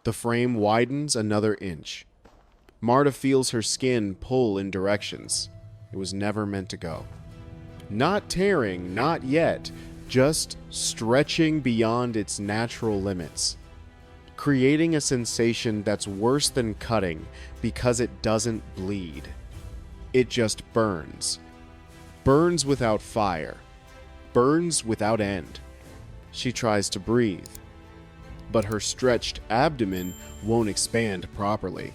The frame widens another inch. Marta feels her skin pull in directions it was never meant to go. Not tearing, not yet, just stretching beyond its natural limits, creating a sensation that's worse than cutting because it doesn't bleed. It just burns. Burns without fire. Burns without end. She tries to breathe, but her stretched abdomen won't expand properly.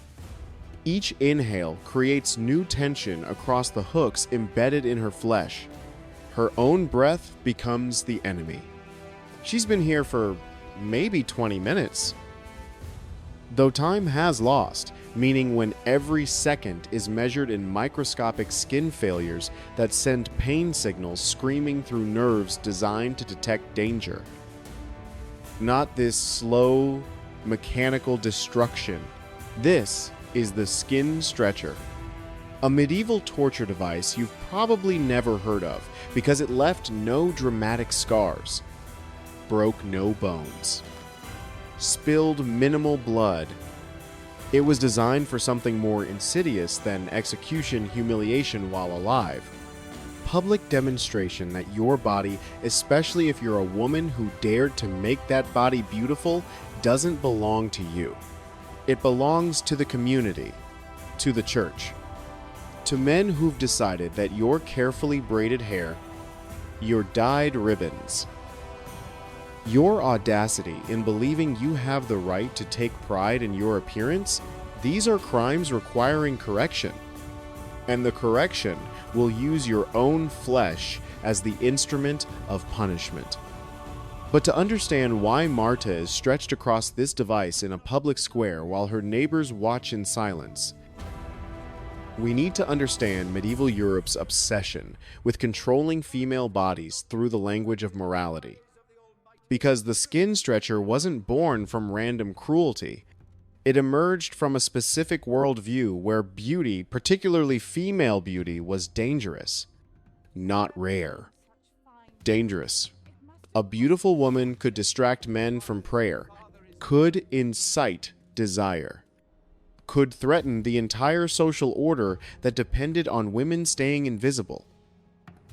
Each inhale creates new tension across the hooks embedded in her flesh. Her own breath becomes the enemy. She's been here for maybe 20 minutes. Though time has lost, meaning when every second is measured in microscopic skin failures that send pain signals screaming through nerves designed to detect danger. Not this slow, mechanical destruction. This is the skin stretcher. A medieval torture device you've probably never heard of because it left no dramatic scars, broke no bones, spilled minimal blood. It was designed for something more insidious than execution humiliation while alive. Public demonstration that your body, especially if you're a woman who dared to make that body beautiful, doesn't belong to you. It belongs to the community, to the church, to men who've decided that your carefully braided hair, your dyed ribbons, your audacity in believing you have the right to take pride in your appearance, these are crimes requiring correction. And the correction will use your own flesh as the instrument of punishment. But to understand why Marta is stretched across this device in a public square while her neighbors watch in silence, we need to understand medieval Europe's obsession with controlling female bodies through the language of morality. Because the skin stretcher wasn't born from random cruelty. It emerged from a specific worldview where beauty, particularly female beauty, was dangerous, not rare. Dangerous. A beautiful woman could distract men from prayer, could incite desire, could threaten the entire social order that depended on women staying invisible,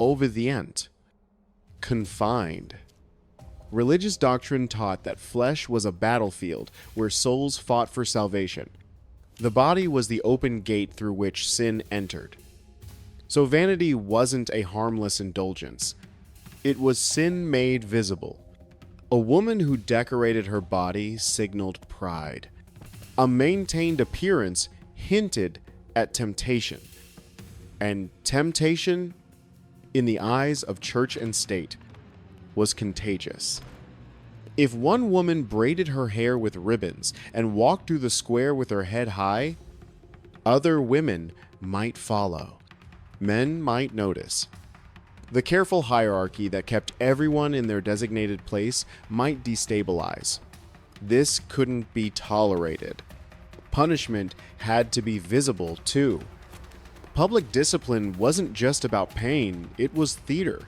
obedient, confined. Religious doctrine taught that flesh was a battlefield where souls fought for salvation. The body was the open gate through which sin entered. So vanity wasn't a harmless indulgence. It was sin made visible. A woman who decorated her body signaled pride. A maintained appearance hinted at temptation. And temptation, in the eyes of church and state, was contagious. If one woman braided her hair with ribbons and walked through the square with her head high, other women might follow. Men might notice. The careful hierarchy that kept everyone in their designated place might destabilize. This couldn't be tolerated. Punishment had to be visible, too. Public discipline wasn't just about pain, it was theater.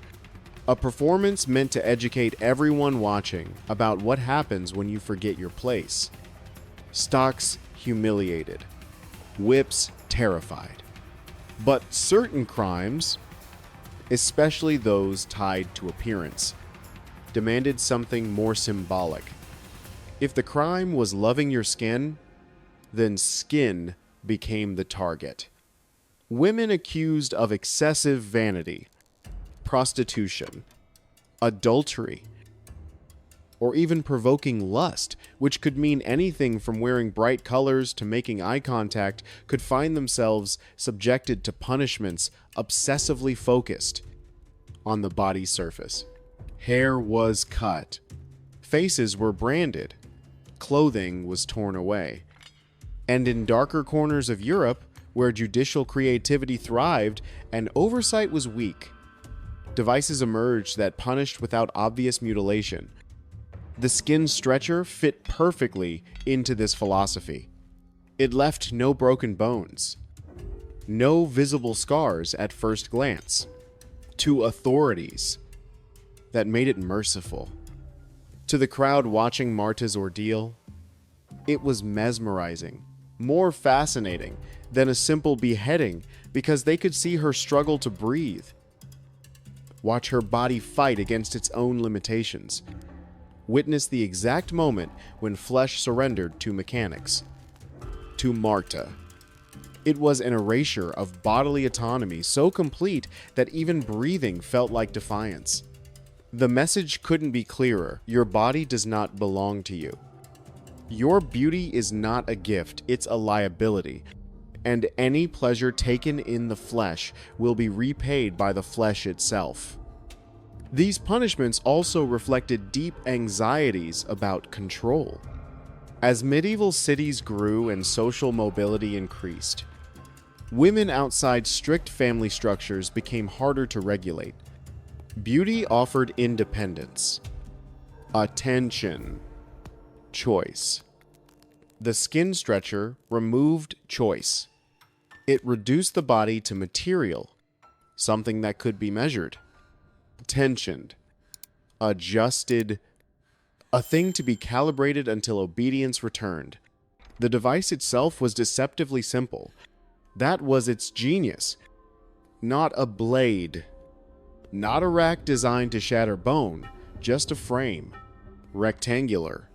A performance meant to educate everyone watching about what happens when you forget your place. Stocks humiliated. Whips terrified. But certain crimes, especially those tied to appearance, demanded something more symbolic. If the crime was loving your skin, then skin became the target. Women accused of excessive vanity, prostitution, adultery, or even provoking lust, which could mean anything from wearing bright colors to making eye contact, could find themselves subjected to punishments obsessively focused on the body surface. Hair was cut. Faces were branded. Clothing was torn away. And in darker corners of Europe, where judicial creativity thrived and oversight was weak, devices emerged that punished without obvious mutilation. The skin stretcher fit perfectly into this philosophy. It left no broken bones, no visible scars at first glance, to authorities that made it merciful. To the crowd watching Marta's ordeal, It was mesmerizing, more fascinating than a simple beheading because they could see her struggle to breathe. Watch her body fight against its own limitations. Witness the exact moment when flesh surrendered to mechanics. To Marta. It was an erasure of bodily autonomy so complete that even breathing felt like defiance. The message couldn't be clearer. Your body does not belong to you. Your beauty is not a gift, it's a liability. And any pleasure taken in the flesh will be repaid by the flesh itself. These punishments also reflected deep anxieties about control. As medieval cities grew and social mobility increased, women outside strict family structures became harder to regulate. Beauty offered independence, attention, choice. The skin stretcher removed choice. It reduced the body to material, something that could be measured, tensioned, adjusted, a thing to be calibrated until obedience returned. The device itself was deceptively simple. That was its genius. Not a blade, not a rack designed to shatter bone, just a frame, rectangular,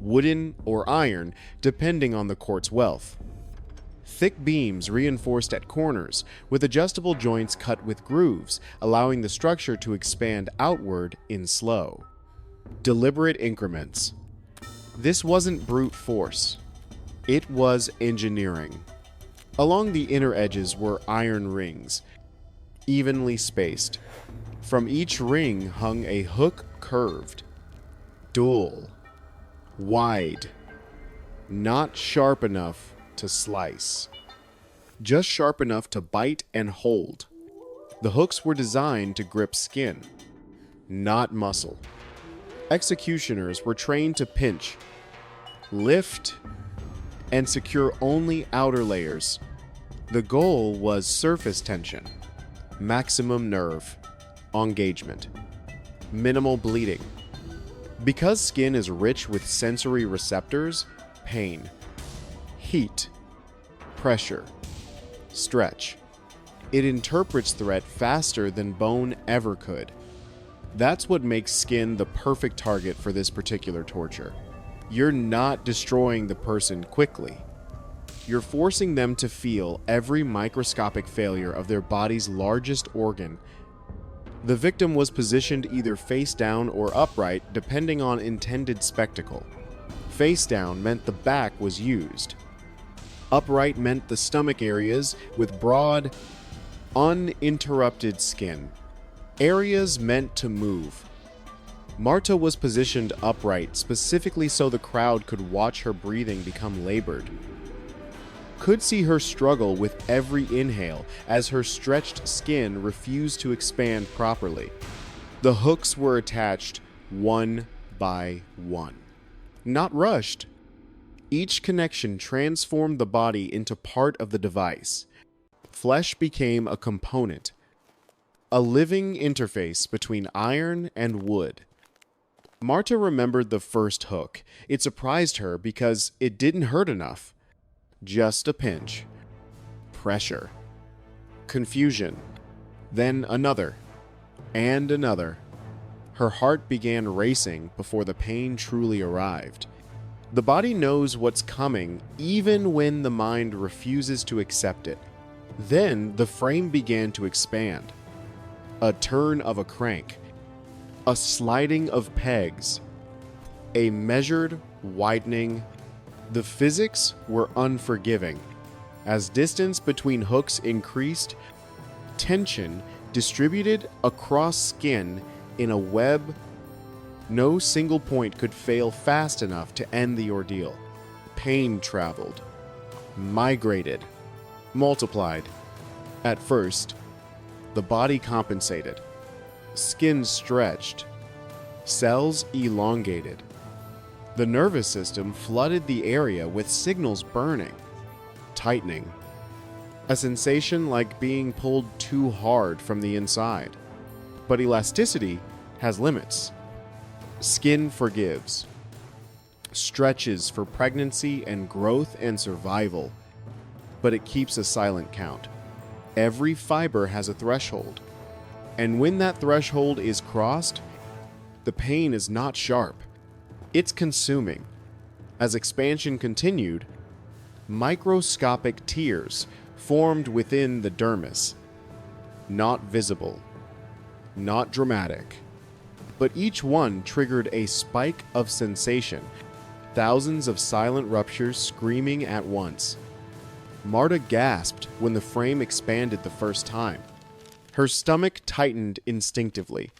wooden or iron, depending on the court's wealth. Thick beams reinforced at corners, with adjustable joints cut with grooves, allowing the structure to expand outward in slow, deliberate increments. This wasn't brute force. It was engineering. Along the inner edges were iron rings, evenly spaced. From each ring hung a hook curved, dull, wide, not sharp enough to slice, just sharp enough to bite and hold. The hooks were designed to grip skin, not muscle. Executioners were trained to pinch, lift, and secure only outer layers. The goal was surface tension, maximum nerve engagement, minimal bleeding. Because skin is rich with sensory receptors, pain, heat, pressure, stretch, it interprets threat faster than bone ever could. That's what makes skin the perfect target for this particular torture. You're not destroying the person quickly. You're forcing them to feel every microscopic failure of their body's largest organ. The victim was positioned either face down or upright, depending on intended spectacle. Face down meant the back was used. Upright meant the stomach areas with broad, uninterrupted skin. Areas meant to move. Marta was positioned upright specifically so the crowd could watch her breathing become labored. Could see her struggle with every inhale as her stretched skin refused to expand properly. The hooks were attached one by one, not rushed. Each connection transformed the body into part of the device. Flesh became a component, a living interface between iron and wood. Marta remembered the first hook. It surprised her because it didn't hurt enough. Just a pinch. Pressure. Confusion. Then another. And another. Her heart began racing before the pain truly arrived. The body knows what's coming even when the mind refuses to accept it. Then the frame began to expand. A turn of a crank. A sliding of pegs. A measured widening. The physics were unforgiving. As distance between hooks increased, tension distributed across skin in a web. No single point could fail fast enough to end the ordeal. Pain traveled, migrated, multiplied. At first, the body compensated. Skin stretched, cells elongated. The nervous system flooded the area with signals burning, tightening. A sensation like being pulled too hard from the inside. But elasticity has limits. Skin forgives. stretches for pregnancy and growth and survival, but it keeps a silent count. Every fiber has a threshold, and when that threshold is crossed, the pain is not sharp. It's consuming. As expansion continued, microscopic tears formed within the dermis. Not visible, not dramatic, but each one triggered a spike of sensation. Thousands of silent ruptures screaming at once. Marta gasped when the frame expanded the first time. Her stomach tightened instinctively.